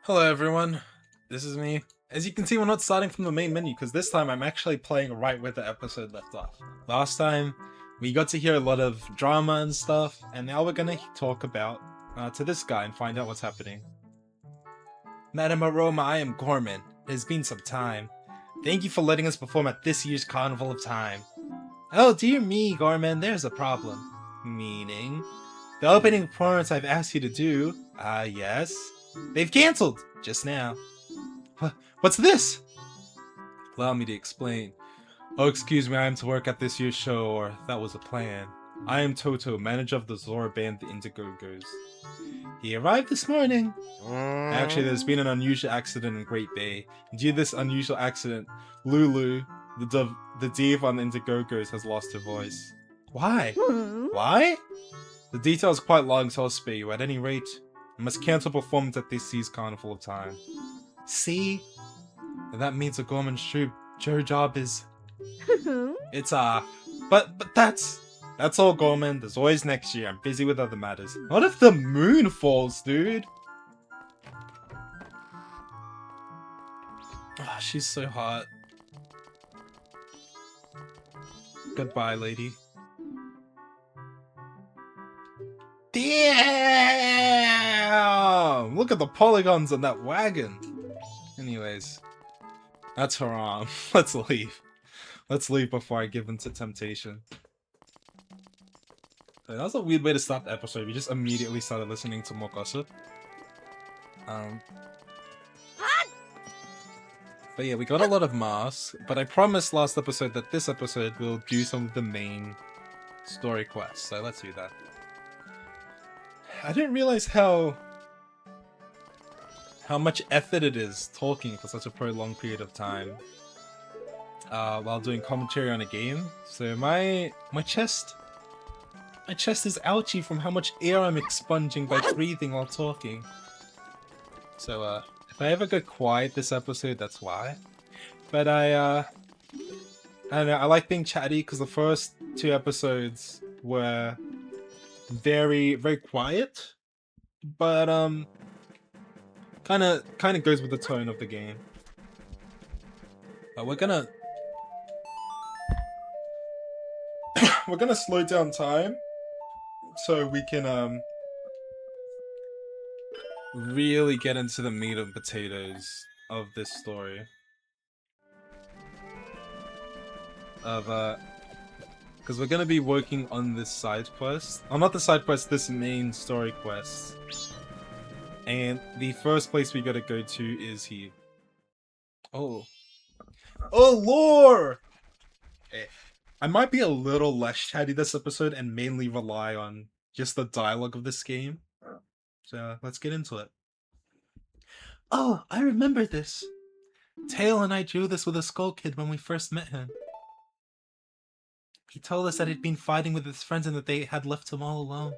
Hello everyone, this is me. As you can see, we're not starting from the main menu because this time I'm actually playing right where the episode left off. Last time, we got to hear a lot of drama and stuff, and now we're gonna talk about to this guy and find out what's happening. Madam Aroma, I am Gorman. It has been some time. Thank you for letting us perform at this year's Carnival of Time. Oh dear me, Gorman, there's a problem. Meaning? The opening performance I've asked you to do, yes? They've cancelled! Just now. What's this? Allow me to explain. Oh, excuse me, I am to work at this year's show, or that was a plan. I am Toto, manager of the Zora band, the Indiegogo's. He arrived this morning. Actually, there's been an unusual accident in Great Bay. Due to this unusual accident, Lulu, the diva on the Indiegogos, has lost her voice. Why? Why? The detail is quite long, so I'll spare you. At any rate, I must cancel performance at this year's Carnival of Time. See? That means a Gorman's true job is... It's but that's all, Gorman. There's always next year. I'm busy with other matters. What if the moon falls, dude? Oh, she's so hot. Goodbye, lady. Damn! Look at the polygons on that wagon. Anyways, that's her arm. Let's leave. Let's leave before I give in to temptation. That was a weird way to start the episode. We just immediately started listening to more gossip. But yeah, we got a lot of masks, but I promised last episode that this episode will do some of the main story quests, so let's do that. I didn't realize how much effort it is talking for such a prolonged period of time while doing commentary on a game. So my chest is ouchy from how much air I'm expunging by breathing while talking. So if I ever go quiet this episode, that's why. But I don't know, I like being chatty because the first two episodes were very, very quiet, but kind of goes with the tone of the game. But we're gonna slow down time so we can really get into the meat and potatoes of this story. Because we're gonna be working on this side quest. Oh, not the side quest, this main story quest. And the first place we gotta go to is here. Oh, lore! I might be a little less chatty this episode and mainly rely on just the dialogue of this game. So let's get into it. Oh, I remember this. Tail and I drew this with a Skull Kid when we first met him. He told us that he'd been fighting with his friends and that they had left him all alone.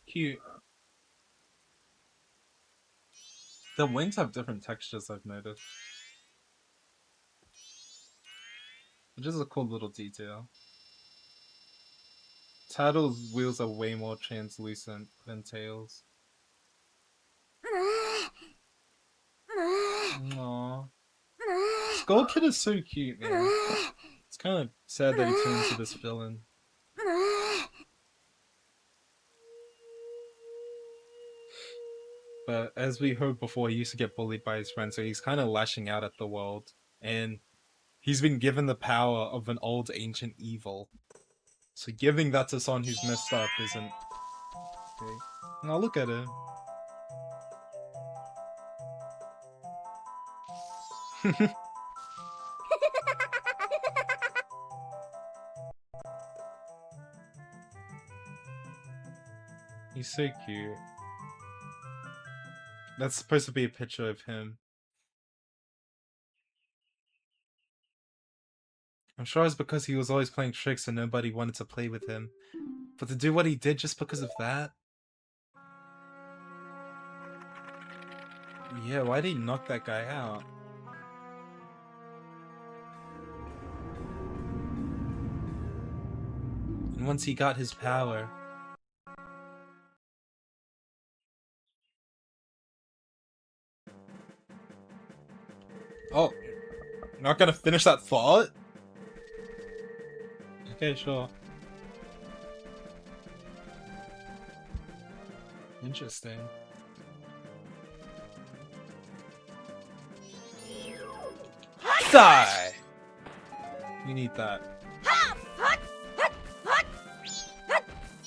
Cute. The wings have different textures, I've noticed. Which is a cool little detail. Turtle's wheels are way more translucent than Tail's. Aww. Skull Kid is so cute, man. It's kind of sad that he turned into this villain. But as we heard before, he used to get bullied by his friends, so he's kind of lashing out at the world. And he's been given the power of an old ancient evil. So giving that to someone who's messed up isn't... Okay. Now look at him. He's so cute. That's supposed to be a picture of him. I'm sure it's because he was always playing tricks and nobody wanted to play with him. But to do what he did just because of that? Yeah, why did he knock that guy out? And once he got his power... Oh, not gonna finish that thought? Okay, sure. Interesting. Die! We need that.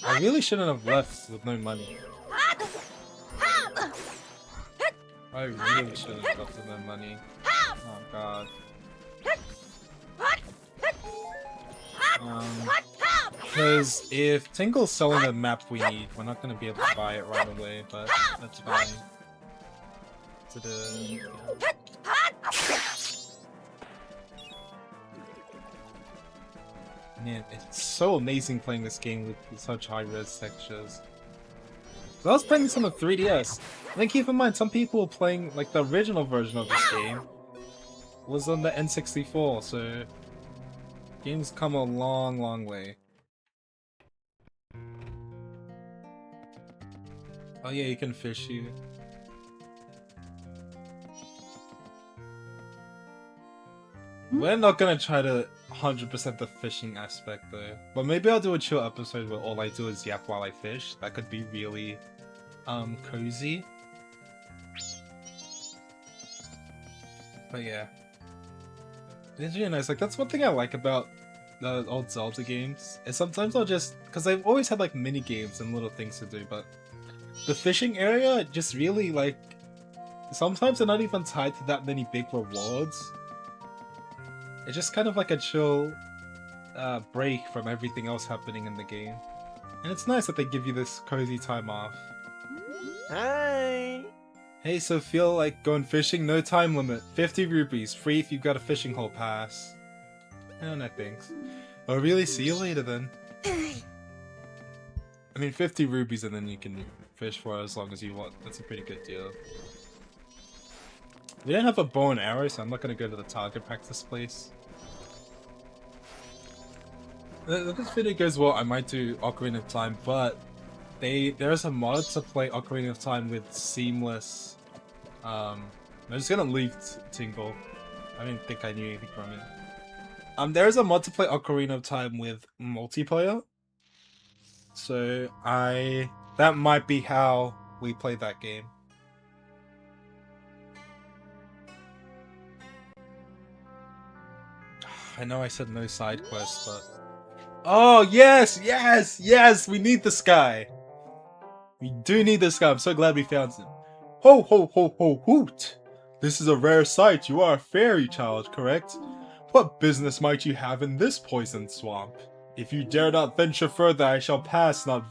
I really shouldn't have left with no money. I really shouldn't have left with no money. Oh god. Because if Tingle's selling the map we need, we're not going to be able to buy it right away, but that's fine. Man, it's so amazing playing this game with such high-res textures. So I was playing this on the 3DS. And then keep in mind, some people were playing, like, the original version of this game was on the N64, so games come a long, long way. Oh yeah, you can fish you. We're not gonna try to 100% the fishing aspect though. But maybe I'll do a chill episode where all I do is yap while I fish. That could be really cozy. But yeah. It's really nice. Like, that's one thing I like about the old Zelda games. Is sometimes I'll just... Because I've always had like mini games and little things to do, but the fishing area just really like... Sometimes they're not even tied to that many big rewards. It's just kind of like a chill break from everything else happening in the game. And it's nice that they give you this cozy time off. Hi! Hey, so feel like going fishing? No time limit. 50 rupees. Free if you've got a fishing hole pass. Oh, no thanks. I'll really see you later then. I mean, 50 rupees and then you can fish for as long as you want. That's a pretty good deal. We don't have a bow and arrow, so I'm not going to go to the target practice place. If this video goes well, I might do Ocarina of Time, but there's a mod to play Ocarina of Time with seamless... I'm just gonna leave Tingle. I didn't think I knew anything from it. There's a mod to play Ocarina of Time with multiplayer. So that might be how we play that game. I know I said no side quests, but... Oh, yes! Yes! Yes! We need this guy! We do need this guy. I'm so glad we found him. Ho ho ho ho hoot! This is a rare sight. You are a fairy child, correct? What business might you have in this poisoned swamp? If you dare not venture further, I shall pass no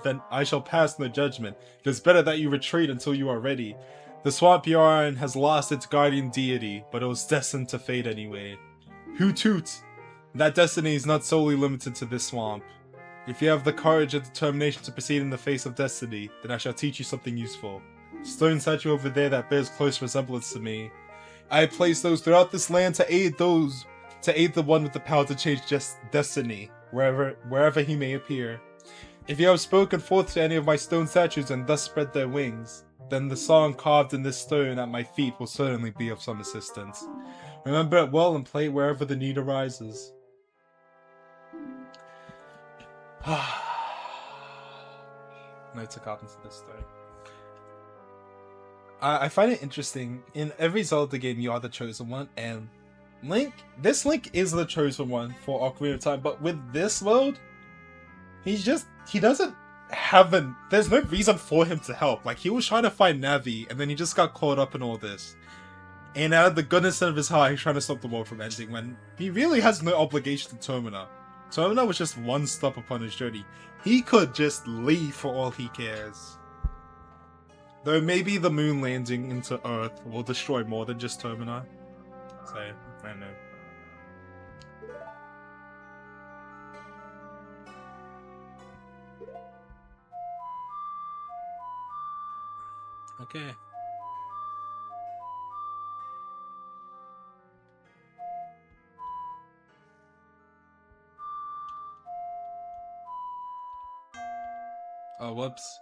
judgment. It is better that you retreat until you are ready. The swamp you are in has lost its guardian deity, but it was destined to fade anyway. Hoot hoot! That destiny is not solely limited to this swamp. If you have the courage and determination to proceed in the face of destiny, then I shall teach you something useful. Stone statue over there that bears close resemblance to me. I have placed those throughout this land to aid the one with the power to change destiny, wherever he may appear. If you have spoken forth to any of my stone statues and thus spread their wings, then the song carved in this stone at my feet will certainly be of some assistance. Remember it well and play it wherever the need arises. Notes are carved into this stone. I find it interesting. In every Zelda game, you are the chosen one, and this Link is the chosen one for Ocarina of Time, but with this world, he doesn't have there's no reason for him to help. Like, he was trying to find Navi, and then he just got caught up in all this. And out of the goodness of his heart, he's trying to stop the world from ending when he really has no obligation to Termina. Termina was just one stop upon his journey. He could just leave for all he cares. Though maybe the moon landing into Earth will destroy more than just Termina. So, I don't know. Okay. Oh, whoops.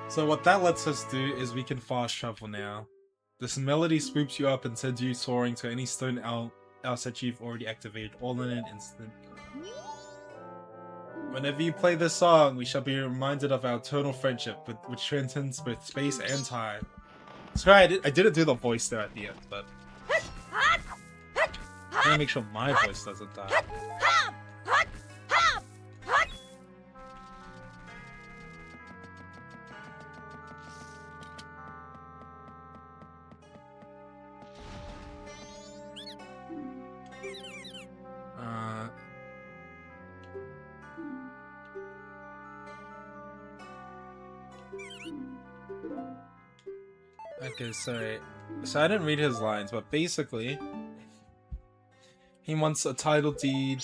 So what that lets us do is we can fast travel now. This melody swoops you up and sends you soaring to any stone else that you've already activated, all in an instant. Whenever you play this song, we shall be reminded of our eternal friendship, which transcends both space and time. Sorry, I didn't do the voice there at the end, but I gotta make sure my voice doesn't die. Okay, so I didn't read his lines, but basically, he wants a title deed.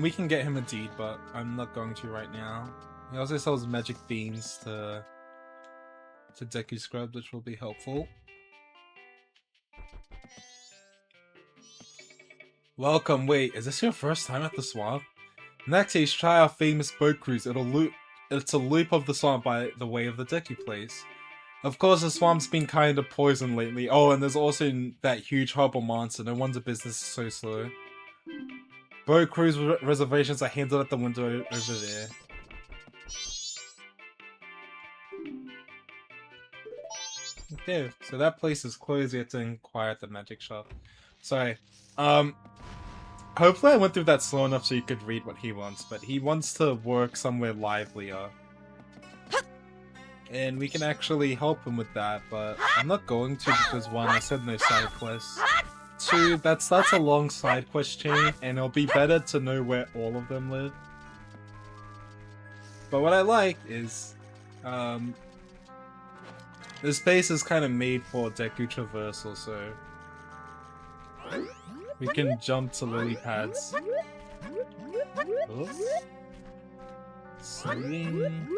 We can get him a deed, but I'm not going to right now. He also sells magic beans to Deku Scrub, which will be helpful. Welcome. Wait, is this your first time at the swamp? In that case, try our famous boat cruise. It's a loop of the swamp by the way of the Deku place. Of course, the swamp's been kind of poisoned lately. Oh, and there's also that huge horrible monster. No wonder business is so slow. Boat cruise reservations are handled at the window over there. Okay, so that place is closed. You have to inquire at the magic shop. Sorry. Hopefully I went through that slow enough so you could read what he wants, but he wants to work somewhere livelier. And we can actually help him with that, but I'm not going to because 1, I said no side quests. 2, that's a long side quest chain, and it'll be better to know where all of them live. But what I like is, this space is kind of made for Deku traversal, so we can jump to lily pads. Oops. Swing.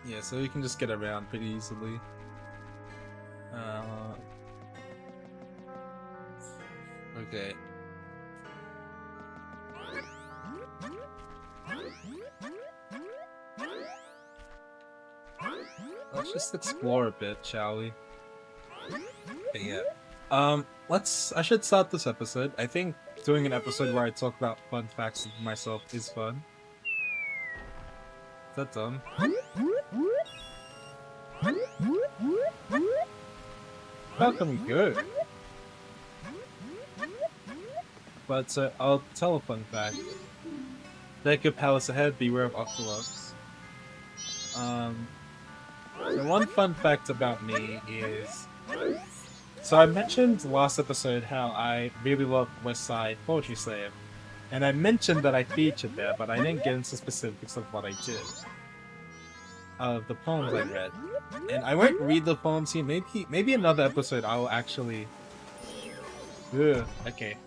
Yeah, so we can just get around pretty easily. Okay. Let's just explore a bit, shall we? But yeah. I should start this episode. I think doing an episode where I talk about fun facts of myself is fun. Is that dumb? How can we go? But I'll tell a fun fact. Deku Palace ahead, beware of Octoroks. So one fun fact about me is... So I mentioned last episode how I really love West Side Poetry Slam, and I mentioned that I featured there, but I didn't get into specifics of what I did. Of the poems I read. And I won't read the poems here, maybe another episode I will actually... Ugh, okay.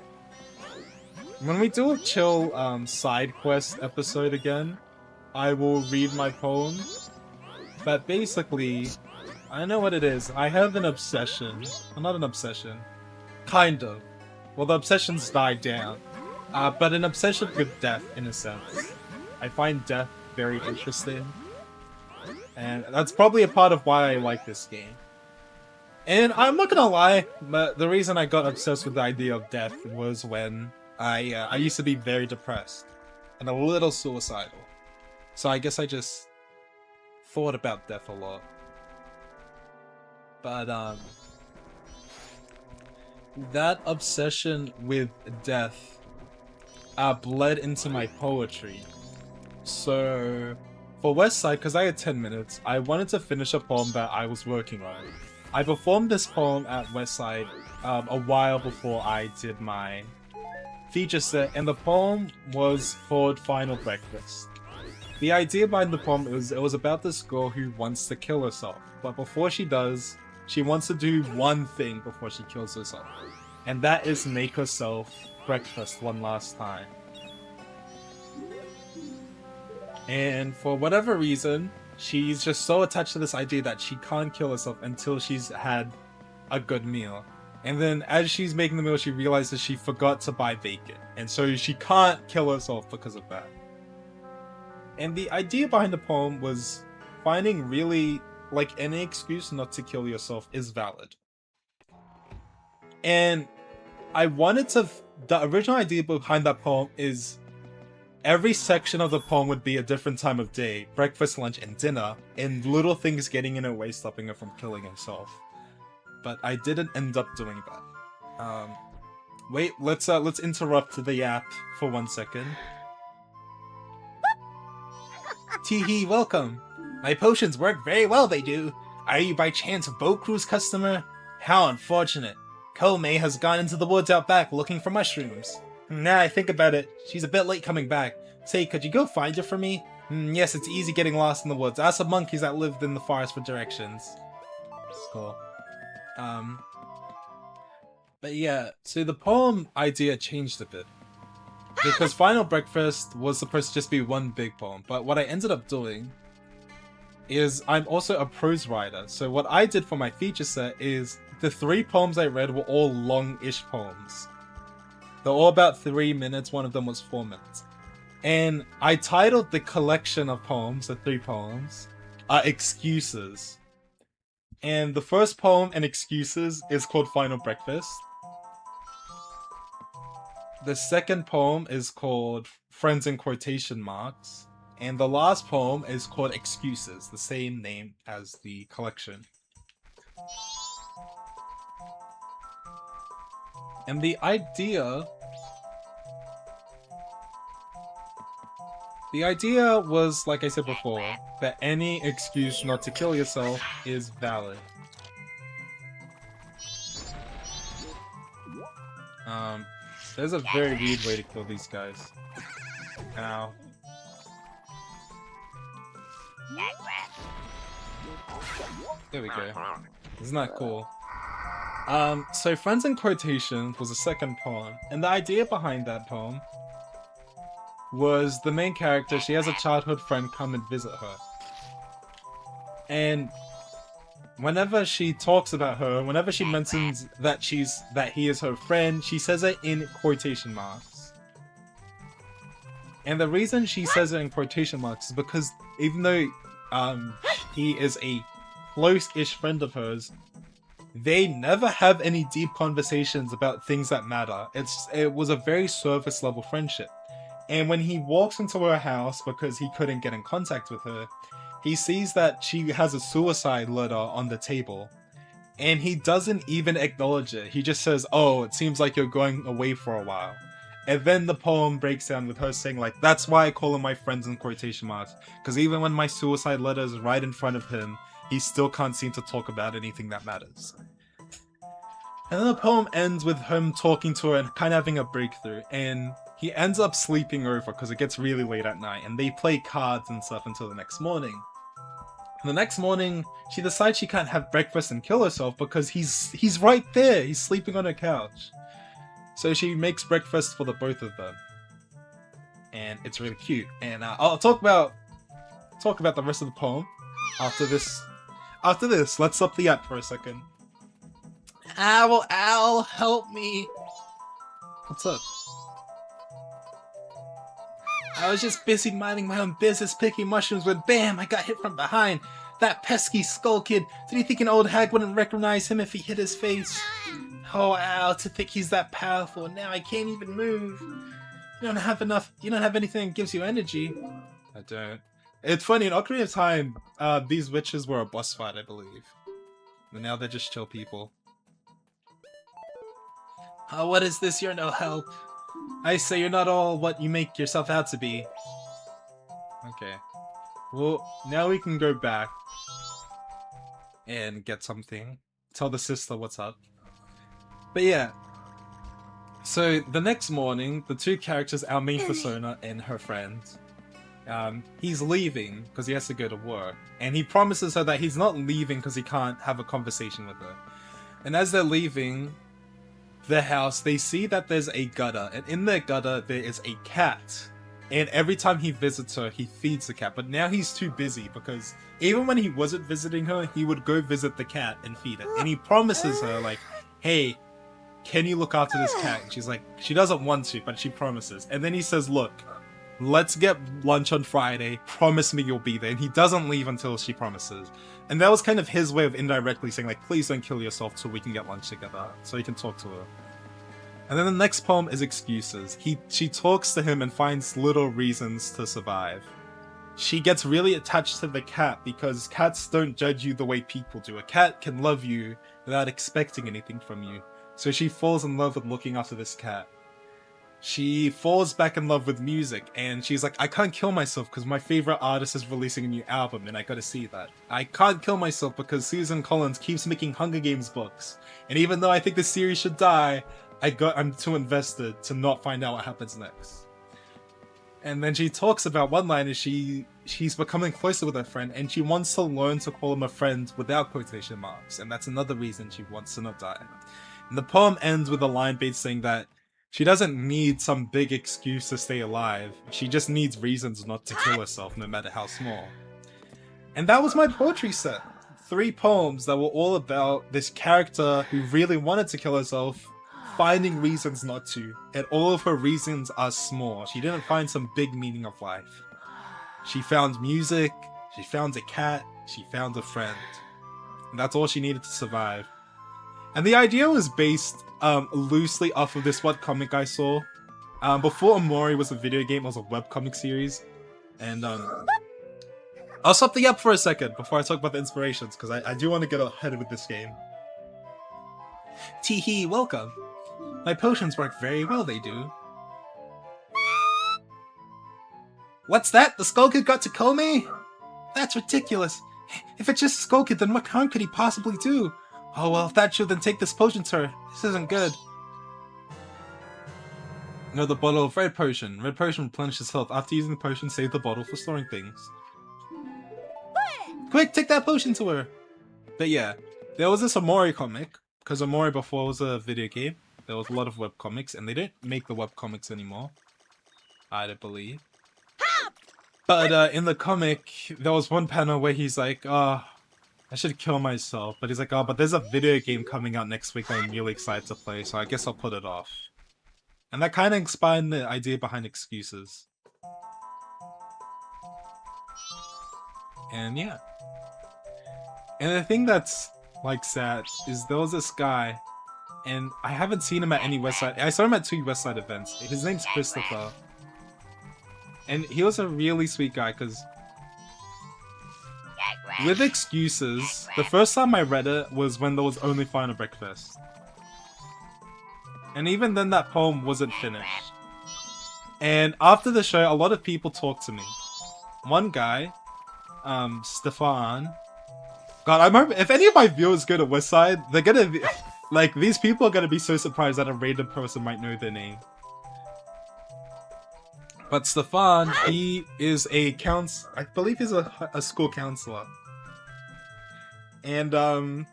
When we do a chill side quest episode again, I will read my poem. But basically, I know what it is. I have an obsession. Well, not an obsession. Kind of. Well, the obsession's died down. But an obsession with death, in a sense. I find death very interesting. And that's probably a part of why I like this game. And I'm not gonna lie, but the reason I got obsessed with the idea of death was when I used to be very depressed. And a little suicidal. So I guess I just thought about death a lot. But, that obsession with death, bled into my poetry. So, for West Side, because I had 10 minutes, I wanted to finish a poem that I was working on. I performed this poem at West Side, a while before I did my feature set, and the poem was called Final Breakfast. The idea behind the poem is it was about this girl who wants to kill herself, but before she does, she wants to do one thing before she kills herself. and that is make herself breakfast one last time. And for whatever reason, she's just so attached to this idea that she can't kill herself until she's had a good meal. And then as she's making the meal, she realizes she forgot to buy bacon. And so she can't kill herself because of that. And the idea behind the poem was finding really, like, any excuse not to kill yourself is valid. And I wanted to... The original idea behind that poem is every section of the poem would be a different time of day, breakfast, lunch, and dinner, and little things getting in her way, stopping her from killing herself. But I didn't end up doing that. Wait, let's interrupt the app for 1 second. Teehee, welcome! My potions work very well, they do. Are you by chance a boat cruise customer? How unfortunate. Komei has gone into the woods out back looking for mushrooms. Now I think about it, she's a bit late coming back. Say, could you go find her for me? Yes, it's easy getting lost in the woods. Ask some monkeys that lived in the forest for directions. Cool. But yeah, so the poem idea changed a bit. Because Final Breakfast was supposed to just be one big poem, but what I ended up doing is I'm also a prose writer. So what I did for my feature set is the 3 poems I read were all long-ish poems. They're all about 3 minutes, one of them was 4 minutes. And I titled the collection of poems, the 3 poems, Excuses. And the first poem in Excuses is called Final Breakfast. The second poem is called Friends in Quotation Marks. And the last poem is called Excuses, the same name as the collection. And the idea was, like I said before, that any excuse not to kill yourself is valid. There's a very weird way to kill these guys. Ow. There we go. Isn't that cool? So Friends in Quotation was the second poem, and the idea behind that poem was the main character, she has a childhood friend come and visit her. And whenever she talks about her, whenever she mentions that he is her friend, she says it in quotation marks. And the reason she says it in quotation marks is because even though he is a close-ish friend of hers, they never have any deep conversations about things that matter. It was a very surface level friendship. And when he walks into her house because he couldn't get in contact with her, he sees that she has a suicide letter on the table. And he doesn't even acknowledge it. He just says, oh, it seems like you're going away for a while. And then the poem breaks down with her saying, like, that's why I call them my friends in quotation marks. Because even when my suicide letter is right in front of him, he still can't seem to talk about anything that matters. And then the poem ends with him talking to her and kind of having a breakthrough. And he ends up sleeping over because it gets really late at night. And they play cards and stuff until the next morning. And the next morning, she decides she can't have breakfast and kill herself because he's right there. He's sleeping on her couch. So she makes breakfast for the both of them. And it's really cute. And I'll talk about the rest of the poem after this. After this, let's stop the app for a second. Ow, help me. What's up? I was just busy minding my own business picking mushrooms when bam, I got hit from behind. That pesky skull kid. Did he think an old hag wouldn't recognize him if he hit his face? Oh, ow, to think he's that powerful. Now I can't even move. You don't have anything that gives you energy. I don't. It's funny, in Ocarina of Time, these witches were a boss fight, I believe. But now they're just chill people. Oh, what is this? You're no help. I say you're not all what you make yourself out to be. Okay. Well, now we can go back and get something. Tell the sister what's up. But yeah. So, the next morning, the two characters, our main persona and her friend, he's leaving because he has to go to work. And he promises her that he's not leaving because he can't have a conversation with her. And as they're leaving, the house, they see that there's a gutter, and in the gutter there is a cat. And every time he visits her, he feeds the cat. But now he's too busy because even when he wasn't visiting her, he would go visit the cat and feed it. And he promises her, like, hey, can you look after this cat? And she's like, she doesn't want to, but she promises. And then he says, look, let's get lunch on Friday. Promise me you'll be there. And he doesn't leave until she promises. And that was kind of his way of indirectly saying, like, please don't kill yourself till we can get lunch together. So he can talk to her. And then the next poem is Excuses. She talks to him and finds little reasons to survive. She gets really attached to the cat because cats don't judge you the way people do. A cat can love you without expecting anything from you. So she falls in love with looking after this cat. She falls back in love with music, and she's like, I can't kill myself because my favorite artist is releasing a new album and I gotta see that. I can't kill myself because Susan Collins keeps making Hunger Games books. And even though I think the series should die, I'm too invested to not find out what happens next. And then she talks about one line is she's becoming closer with her friend, and she wants to learn to call him a friend without quotation marks, and that's another reason she wants to not die. And the poem ends with a line based saying that she doesn't need some big excuse to stay alive, she just needs reasons not to kill herself no matter how small. And that was my poetry set. 3 poems that were all about this character who really wanted to kill herself, finding reasons not to, and all of her reasons are small. She didn't find some big meaning of life. She found music, she found a cat, she found a friend. And that's all she needed to survive. And the idea was based loosely off of this one comic I saw. Before Amori was a video game, it was a webcomic series. And I'll stop the up for a second before I talk about the inspirations, because I do want to get ahead with this game. Teehee, welcome. My potions work very well, they do. What's that? The Skull Kid got to Kome? That's ridiculous. If it's just Skull Kid, then what harm could he possibly do? Oh well, if that's true, then take this potion to her. This isn't good. Another bottle of red potion. Red potion replenishes health. After using the potion, save the bottle for storing things. Quick, take that potion to her! But yeah, there was this Amori comic, because Amori before was a video game. There was a lot of webcomics, and they don't make the webcomics anymore, I don't believe. But in the comic, there was one panel where he's like, I should kill myself. But he's like, but there's a video game coming out next week that I'm really excited to play, so I guess I'll put it off. And that kind of inspired the idea behind Excuses. And yeah. And the thing that's, like, sad is there was this guy, and I haven't seen him at any Westside. I saw him at 2 Westside events. His name's Christopher. And he was a really sweet guy, because with Excuses, the first time I read it was when there was only Final Breakfast. And even then that poem wasn't finished. And after the show, a lot of people talked to me. One guy, Stefan. God, I remember, if any of my viewers go to Westside, they're gonna be, like, these people are gonna be so surprised that a random person might know their name. But Stefan, he is a I believe he's a school counselor. And,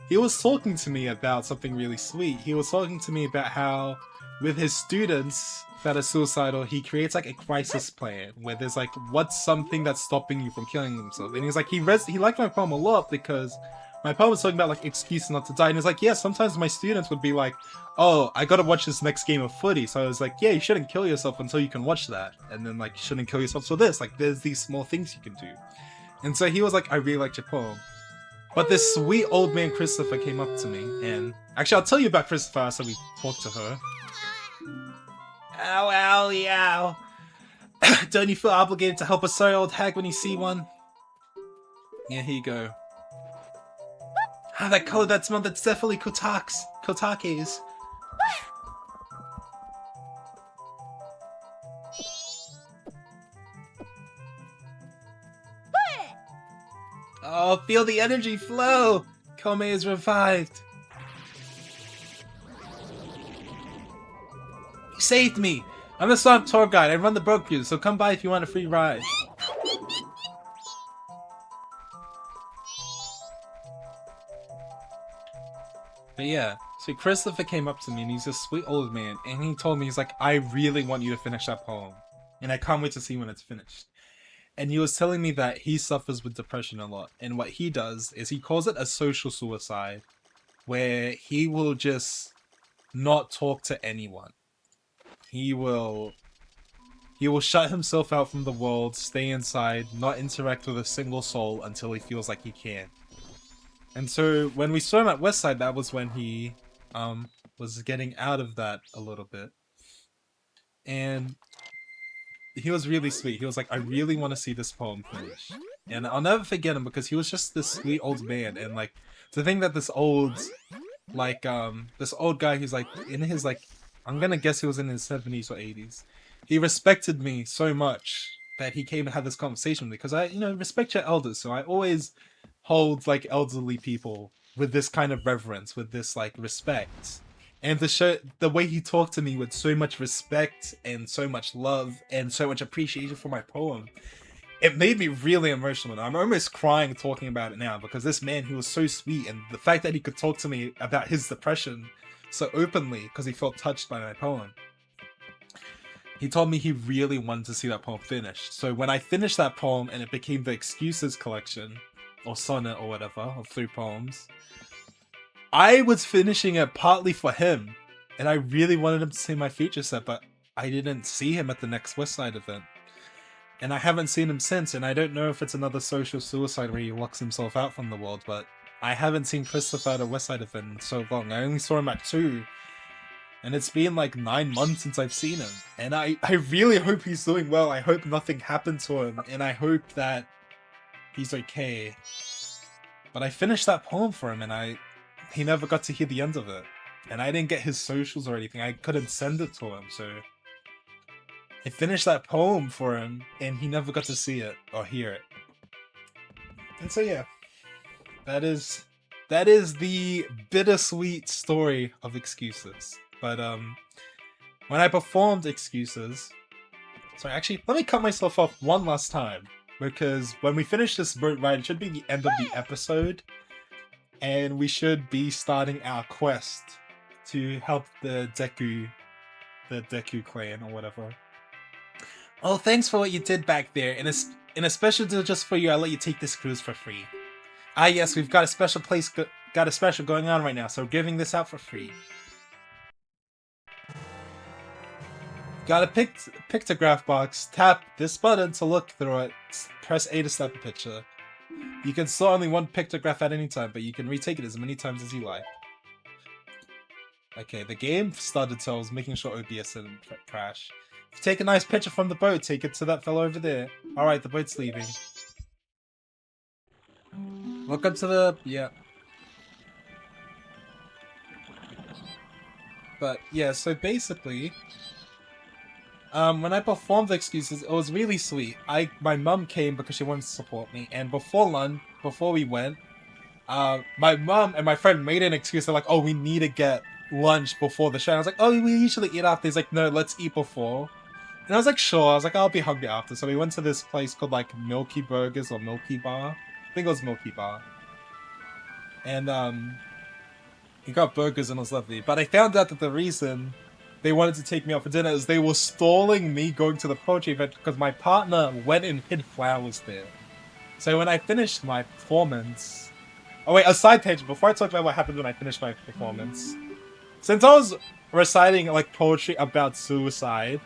he was talking to me about something really sweet. He was talking to me about how, with his students that are suicidal, he creates, like, a crisis plan, where there's, like, what's something that's stopping you from killing himself. And he's like, he liked my poem a lot, because my poem was talking about, like, excuses not to die. And he's like, yeah, sometimes my students would be like, oh, I gotta watch this next game of footy. So I was like, yeah, you shouldn't kill yourself until you can watch that. And then, like, you shouldn't kill yourself so this. Like, there's these small things you can do. And so he was like, I really liked your poem. But this sweet old man Christopher came up to me, and actually I'll tell you about Christopher so we talked to her. Ow, ow, yow. Don't you feel obligated to help a sorry old hag when you see one? Yeah, here you go. Ah, that color, that smell, that's definitely Kotake's. Oh, feel the energy flow! Kome is revived. You saved me! I'm the Swamp Tour Guide. I run the boat cruise, so come by if you want a free ride. But yeah, so Christopher came up to me and he's a sweet old man, and he told me, he's like, I really want you to finish that poem, and I can't wait to see when it's finished. And he was telling me that he suffers with depression a lot, and what he does is he calls it a social suicide, where he will just not talk to anyone. He will shut himself out from the world, stay inside, not interact with a single soul until he feels like he can. And so when we saw him at Westside, that was when he was getting out of that a little bit. And he was really sweet. He was like, I really want to see this poem finish. And I'll never forget him because he was just this sweet old man. And like, to think that this old guy who's like in his like, I'm gonna guess he was in his 70s or 80s. He respected me so much that he came and had this conversation with me, because I, respect your elders. So I always hold like elderly people with this kind of reverence, with this like respect. And to show the way he talked to me with so much respect and so much love and so much appreciation for my poem, it made me really emotional. I'm almost crying talking about it now, because this man, he was so sweet, and the fact that he could talk to me about his depression so openly because he felt touched by my poem. He told me he really wanted to see that poem finished. So when I finished that poem and it became the Excuses collection, or sonnet or whatever, of 3 poems, I was finishing it partly for him, and I really wanted him to see my feature set, but I didn't see him at the next Westside event. And I haven't seen him since, and I don't know if it's another social suicide where he locks himself out from the world, but I haven't seen Christopher at a Westside event in so long. I only saw him at 2, and it's been like 9 months since I've seen him. And I really hope he's doing well. I hope nothing happened to him, and I hope that he's okay. But I finished that poem for him, and he never got to hear the end of it. And I didn't get his socials or anything. I couldn't send it to him, so I finished that poem for him, and he never got to see it or hear it. And so yeah, that is the bittersweet story of Excuses. But when I performed Excuses, sorry, actually, let me cut myself off one last time, because when we finish this boat ride, it should be the end of the episode, and we should be starting our quest to help the Deku clan or whatever. Oh, thanks for what you did back there. In a special deal just for you, I'll let you take this cruise for free. Ah yes, we've got a special got a special going on right now, so we're giving this out for free. Got a pictograph box. Tap this button to look through it. Press A to snap a picture. You can store only one pictograph at any time, but you can retake it as many times as you like. Okay, the game started, so I was making sure OBS didn't crash. Take a nice picture from the boat. Take it to that fellow over there. Alright, the boat's leaving. Welcome to the... yeah. But yeah, so basically, when I performed the Excuses, it was really sweet. My mum came because she wanted to support me, and before we went, my mum and my friend made an excuse. They're like, "Oh, we need to get lunch before the show." And I was like, "Oh, we usually eat after." He's like, "No, let's eat before." And I was like, "Sure." I was like, "I'll be hungry after." So we went to this place called like Milky Burgers or Milky Bar. I think it was Milky Bar. And he got burgers and it was lovely. But I found out that the reason they wanted to take me out for dinner is they were stalling me going to the poetry event because my partner went and hid flowers there. So when I finished my performance... Oh wait, a side tangent before I talk about what happened when I finished my performance. Since I was reciting like poetry about suicide,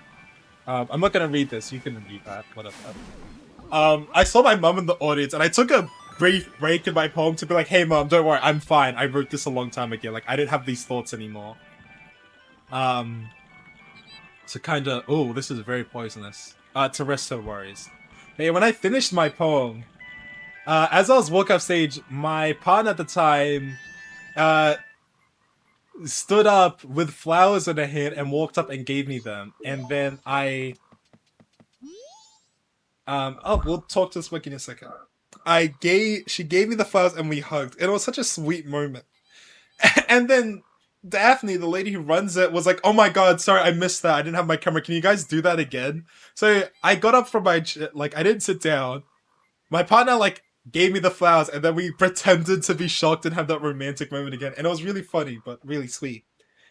I'm not gonna read this, you can read that, whatever. I saw my mum in the audience and I took a brief break in my poem to be like, "Hey mom, don't worry, I'm fine. I wrote this a long time ago. Like, I didn't have these thoughts anymore." To kinda... oh, this is very poisonous. To rest her worries. But yeah, when I finished my poem, as I was walking off stage, my partner at the time, stood up with flowers in her hand and walked up and gave me them. And then oh, we'll talk to this wiki in a second. She gave me the flowers and we hugged. And it was such a sweet moment. And then Daphne, the lady who runs it, was like, "Oh my god, sorry, I missed that. I didn't have my camera. Can you guys do that again?" So I got up from my... like, I didn't sit down. My partner, like, gave me the flowers, and then we pretended to be shocked and have that romantic moment again. And it was really funny, but really sweet.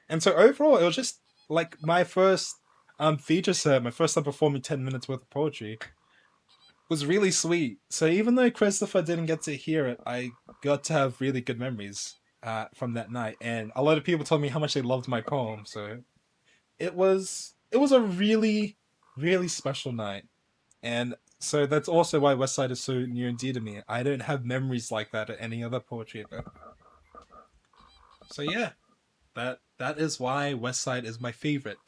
And so overall, it was just like my first feature set, my first time performing 10 minutes worth of poetry was really sweet. So even though Christopher didn't get to hear it, I got to have really good memories from that night. And a lot of people told me how much they loved my poem. So it was a really, really special night. And so that's also why Westside is so near and dear to me. I don't have memories like that at any other poetry event. So yeah, that is why Westside is my favorite.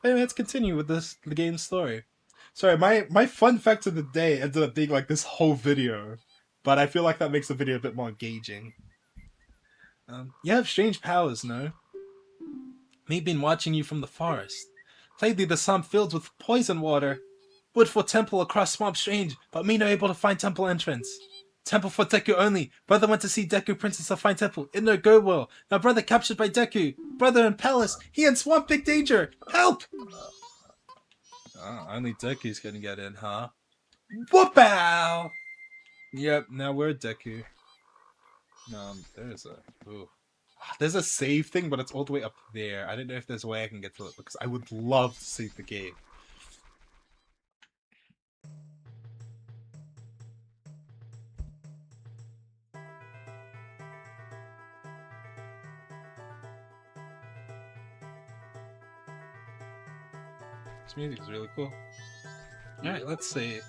Anyway, let's continue with the game's story. Sorry, my fun fact of the day ended up being like this whole video, but I feel like that makes the video a bit more engaging. You have strange powers, no? Me been watching you from the forest. Lately the swamp filled with poison water. Wood for temple across swamp strange, but me no able to find temple entrance. Temple for Deku only. Brother went to see Deku, princess of fine temple. It no go well. Now brother captured by Deku. Brother in palace. He in swamp big danger. Help! Only Deku's gonna get in, huh? Whoopow! Yep, now we're Deku. There's a save thing, but it's all the way up there. I don't know if there's a way I can get to it, because I would love to save the game. This music is really cool. Alright, let's see.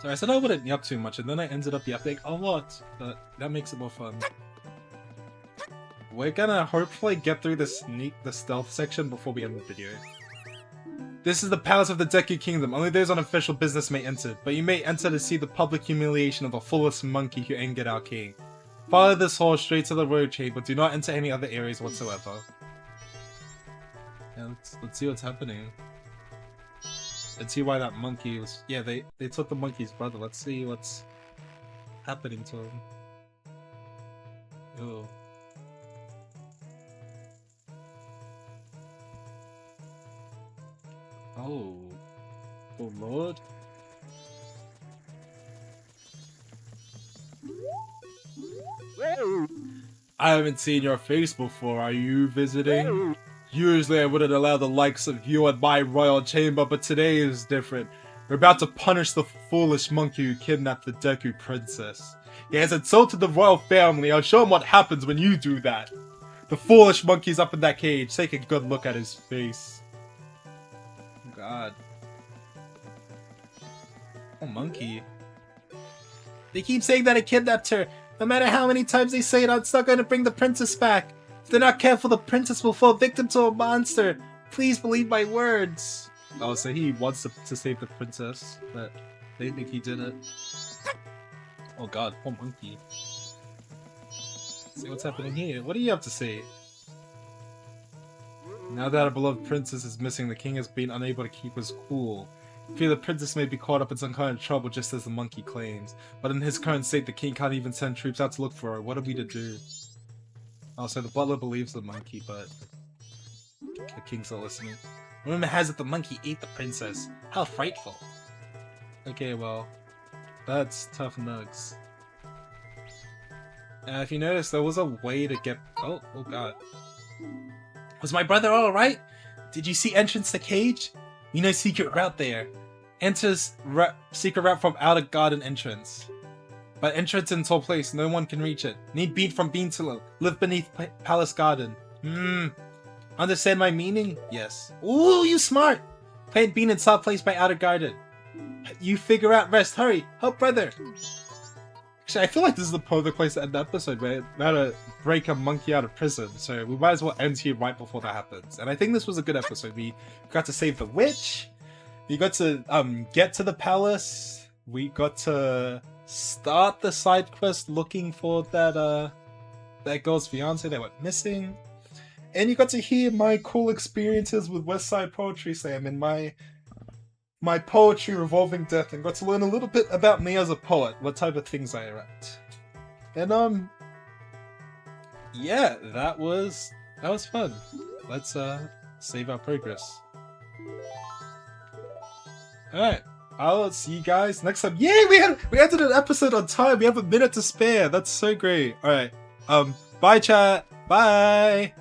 So I said I wouldn't yap too much, and then I ended up yapping a lot, but that makes it more fun. We're gonna hopefully get through the stealth section before we end the video. This is the palace of the Deku Kingdom. Only those on official business may enter, but you may enter to see the public humiliation of the fullest monkey who angered our king. Follow this hall straight to the road trade, but do not enter any other areas whatsoever. Yeah, let's see what's happening. Let's see why that monkey was... Yeah, they took the monkey's brother. Let's see what's happening to him. Ew. Oh lord. I haven't seen your face before. Are you visiting? Usually I wouldn't allow the likes of you at my royal chamber, but today is different. We're about to punish the foolish monkey who kidnapped the Deku princess. He has insulted the royal family. I'll show him what happens when you do that. The foolish monkey's up in that cage. Take a good look at his face. Oh god. Oh, monkey. They keep saying that I kidnapped her. No matter how many times they say it, I'm still going to bring the princess back. If they're not careful, the princess will fall victim to a monster. Please believe my words. Oh, so he wants to save the princess, but they think he did it. Oh god, poor monkey. Let's see what's happening here. What do you have to say? Now that our beloved princess is missing, the king has been unable to keep his cool. I fear the princess may be caught up in some kind of trouble, just as the monkey claims. But in his current state, the king can't even send troops out to look for her. What are we to do? Oh, so the butler believes the monkey, but the king's not listening. Rumor has it the monkey ate the princess. How frightful. Okay, well, that's tough nugs. If you notice, there was a way to get... Oh god. Was my brother alright? Did you see entrance to cage? You know secret route there. Enters secret route from outer garden entrance. But entrance into a place, no one can reach it. Need bean from bean to low. Live beneath palace garden. Understand my meaning? Yes. Ooh, you smart! Plant bean in soft place by outer garden. You figure out rest. Hurry! Help brother! Actually, I feel like this is the perfect place to end the episode, where we had to break a monkey out of prison, so we might as well end here right before that happens. And I think this was a good episode. We got to save the witch, we got to get to the palace, we got to start the side quest looking for that girl's fiance that went missing, and you got to hear my cool experiences with Westside Poetry Slam and my poetry revolving death, and got to learn a little bit about me as a poet, what type of things I write. And yeah, that was fun. Let's save our progress. Alright, I'll see you guys next time. Yay, we ended an episode on time. We have a minute to spare. That's so great. All right. Bye chat. Bye.